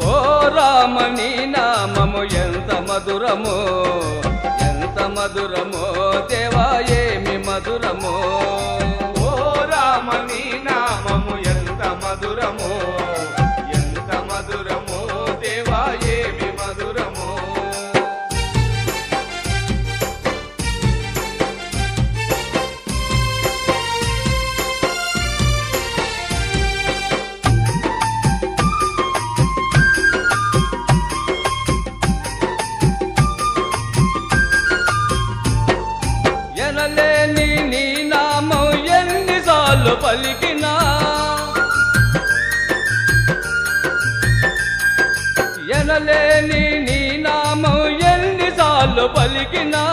ఓ రామ నీ నామము ఎంత మధురమో దేవా ఏమి మధురమో ఓ రామ నీ నామము ఎంత మధురమో దేవా ఏమి మధురమో ఎనలేని నీ నామం ఎన్నిసార్లు పలికినా ఎనలేని నీ నామం ఎన్నిసార్లు పలికినా